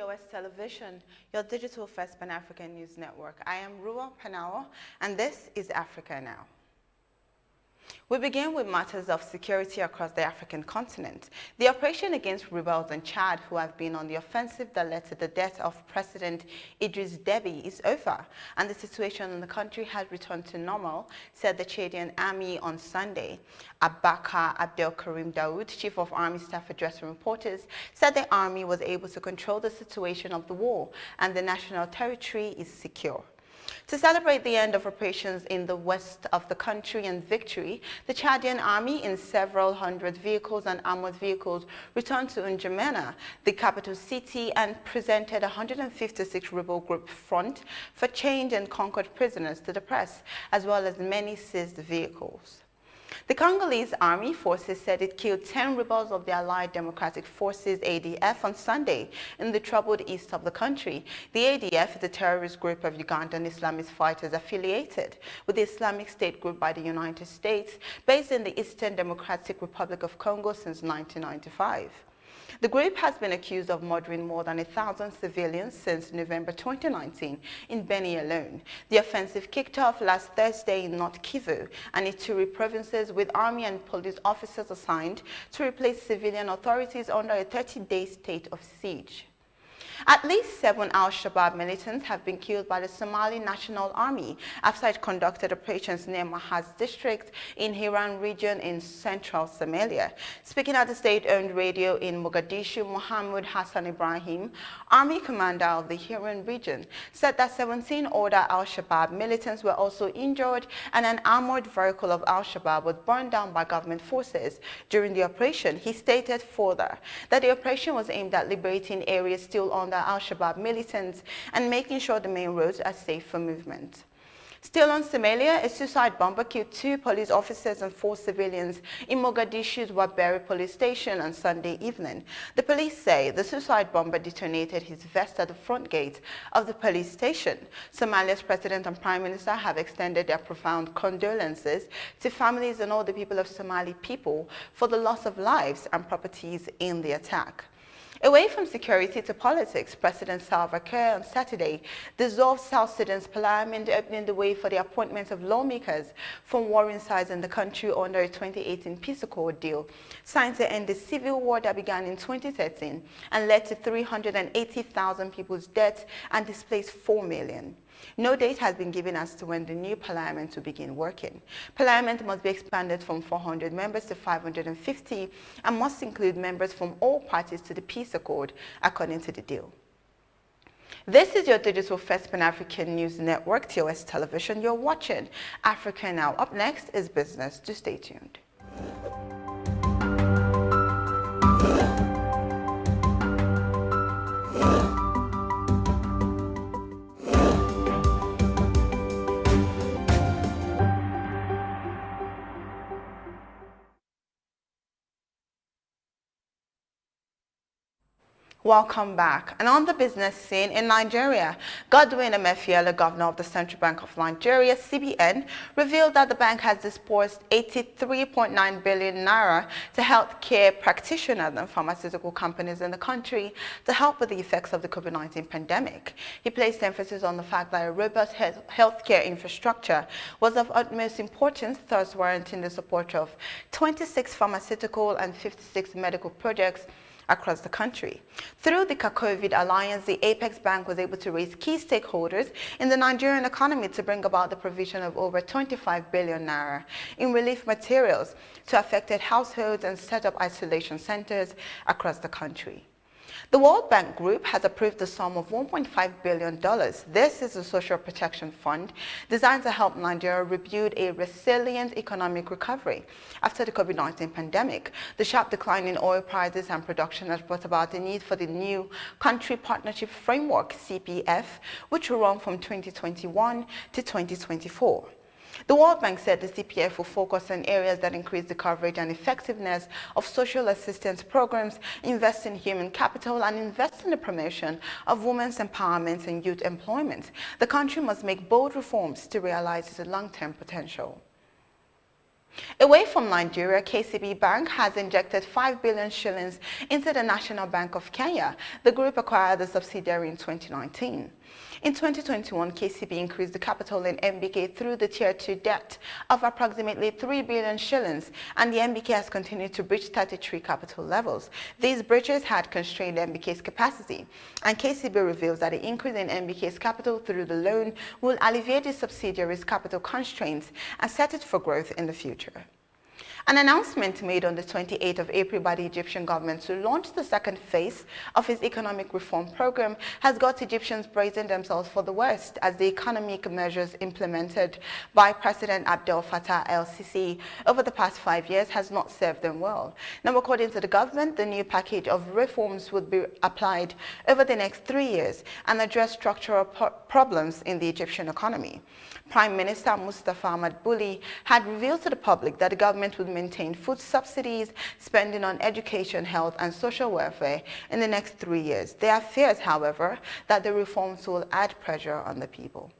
TOS Television, your digital first Pan-African news network. I am Ruwa Panawa, and this is Africa Now. We begin with matters of security across the African continent. The operation against rebels in Chad who have been on the offensive that led to the death of President Idriss Deby is over, and the situation in the country has returned to normal, said the Chadian army on Sunday. Abakar Abdel Karim Daoud, Chief of Army Staff, addressing reporters, said the army was able to control the situation of the war and the national territory is secure. To celebrate the end of operations in the west of the country and victory, the Chadian army in several hundred vehicles and armored vehicles returned to N'Djamena, the capital city, and presented 156 rebel group front for change and conquered prisoners to the press, as well as many seized vehicles. The Congolese army forces said it killed 10 rebels of the Allied Democratic Forces ADF on Sunday in the troubled east of the country. The ADF is a terrorist group of Ugandan Islamist fighters affiliated with the Islamic State group by the United States, based in the Eastern Democratic Republic of Congo since 1995. The group has been accused of murdering more than 1,000 civilians since November 2019 in Beni alone. The offensive kicked off last Thursday in North Kivu and Ituri provinces, with army and police officers assigned to replace civilian authorities under a 30-day state of siege. At least 7 al-Shabaab militants have been killed by the Somali National Army after it conducted operations near Mahaz district in Hiran region in central Somalia. Speaking at the state-owned radio in Mogadishu, Mohammed Hassan Ibrahim, army commander of the Hiran region, said that 17 other al-Shabaab militants were also injured and an armored vehicle of al-Shabaab was burned down by government forces during the operation. He stated further that the operation was aimed at liberating areas still under al-Shabaab militants and making sure the main roads are safe for movement. Still on Somalia, a suicide bomber killed 2 police officers and 4 civilians in Mogadishu's Waberi police station on Sunday evening. The police say the suicide bomber detonated his vest at the front gate of the police station. Somalia's president and prime minister have extended their profound condolences to families and all the people of Somali people for the loss of lives and properties in the attack. Away from security to politics, President Salva Kiir on Saturday dissolved South Sudan's parliament, opening the way for the appointment of lawmakers from warring sides in the country under a 2018 peace accord deal signed to end the civil war that began in 2013 and led to 380,000 people's deaths and displaced 4 million. No date has been given as to when the new parliament will begin working. Parliament must be expanded from 400 members to 550 and must include members from all parties to the peace accord, according to the deal. This is your digital first Pan-African news network, TOS Television. You're watching Africa Now. Up next is business. Do stay tuned. Welcome back. And on the business scene in Nigeria, Godwin Emefiele, governor of the Central Bank of Nigeria, CBN, revealed that the bank has disbursed 83.9 billion naira to healthcare practitioners and pharmaceutical companies in the country to help with the effects of the COVID-19 pandemic. He placed emphasis on the fact that a robust healthcare infrastructure was of utmost importance, thus warranting the support of 26 pharmaceutical and 56 medical projects across the country. Through the COVID Alliance, the Apex Bank was able to raise key stakeholders in the Nigerian economy to bring about the provision of over 25 billion naira in relief materials to affected households and set up isolation centers across the country. The World Bank Group has approved the sum of $1.5 billion. This is a social protection fund designed to help Nigeria rebuild a resilient economic recovery after the COVID-19 pandemic. The sharp decline in oil prices and production has brought about the need for the new Country Partnership Framework, CPF, which will run from 2021 to 2024. The World Bank said the CPF will focus on areas that increase the coverage and effectiveness of social assistance programs, invest in human capital, and invest in the promotion of women's empowerment and youth employment. The country must make bold reforms to realize its long-term potential. Away from Nigeria, KCB Bank has injected 5 billion shillings into the National Bank of Kenya. The group acquired the subsidiary in 2019. In 2021, KCB increased the capital in MBK through the Tier 2 debt of approximately 3 billion shillings, and the MBK has continued to breach statutory capital levels. These breaches had constrained MBK's capacity, and KCB reveals that the increase in MBK's capital through the loan will alleviate the subsidiary's capital constraints and set it for growth in the future. An announcement made on the 28th of April by the Egyptian government to launch the second phase of its economic reform program has got Egyptians bracing themselves for the worst, as the economic measures implemented by President Abdel Fattah el-Sisi over the past 5 years has not served them well. Now, according to the government, the new package of reforms would be applied over the next 3 years and address structural problems in the Egyptian economy. Prime Minister Mustafa Madbouli had revealed to the public that the government would maintain food subsidies, spending on education, health and social welfare in the next 3 years. There are fears, however, that the reforms will add pressure on the people.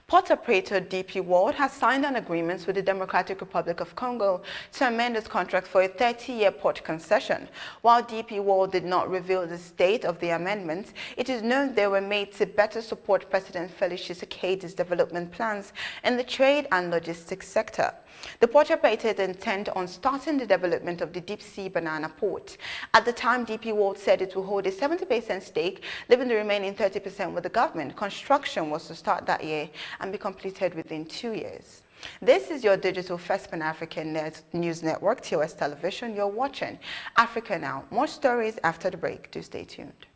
Port operator DP World has signed an agreement with the Democratic Republic of Congo to amend its contract for a 30-year port concession. While DP World did not reveal the date of the amendments, it is known they were made to better support President Felix Tshisekedi's development plans in the trade and logistics sector. The port operator intend on starting the development of the deep-sea banana port. At the time, DP World said it will hold a 70% stake, leaving the remaining 30% with the government. Construction was to start that year and be completed within 2 years. This is your digital first Pan-African news network, TOS Television. You're watching Africa Now. More stories after the break. Do stay tuned.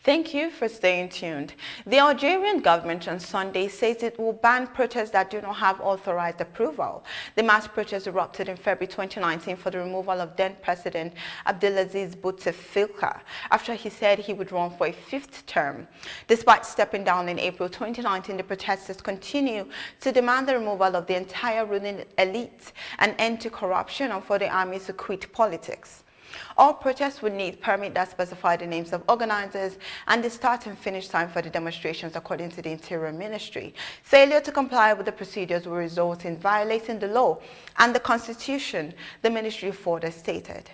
Thank you for staying tuned. The Algerian government on Sunday says it will ban protests that do not have authorized approval. The mass protest erupted in February 2019 for the removal of then President Abdelaziz Bouteflika after he said he would run for a 5th term. Despite stepping down in April 2019, the protesters continue to demand the removal of the entire ruling elite, an end to corruption, and for the army to quit politics. All protests would need permit that specify the names of organizers and the start and finish time for the demonstrations, according to the Interior Ministry. Failure to comply with the procedures will result in violating the law and the Constitution, the ministry further stated.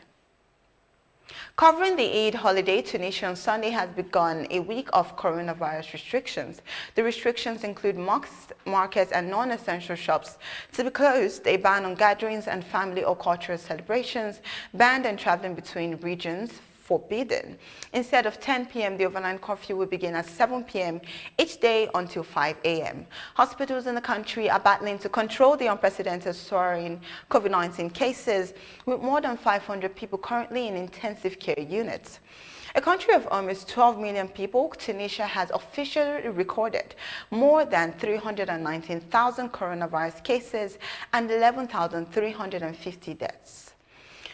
Covering the Eid holiday, Tunisia on Sunday has begun a week of coronavirus restrictions. The restrictions include mosques, markets and non-essential shops to be closed, a ban on gatherings and family or cultural celebrations, banned and traveling between regions forbidden. Instead of 10 p.m., the overnight curfew will begin at 7 p.m. each day until 5 a.m. Hospitals in the country are battling to control the unprecedented soaring COVID-19 cases, with more than 500 people currently in intensive care units. A country of almost 12 million people, Tunisia has officially recorded more than 319,000 coronavirus cases and 11,350 deaths.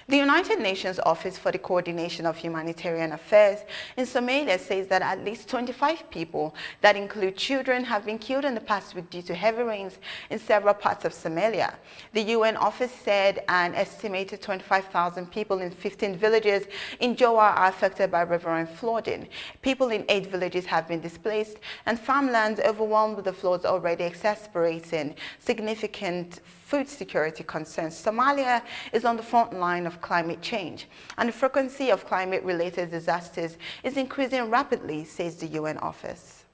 The United Nations Office for the Coordination of Humanitarian Affairs in Somalia says that at least 25 people, that include children, have been killed in the past week due to heavy rains in several parts of Somalia. The UN office said an estimated 25,000 people in 15 villages in Jowar are affected by river and flooding. People in 8 villages have been displaced, and farmlands overwhelmed with the floods already exacerbating significant food security concerns. Somalia is on the front line of climate change, and the frequency of climate-related disasters is increasing rapidly, says the UN office.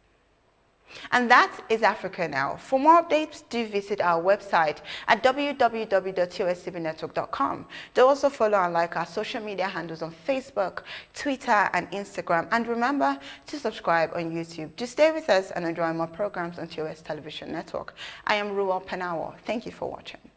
And that is Africa Now. For more updates, do visit our website at www.toscbnetwork.com. Do also follow and like our social media handles on Facebook, Twitter, and Instagram. And remember to subscribe on YouTube. Do stay with us and enjoy more programs on TOS Television Network. I am Ruel Panawo. Thank you for watching.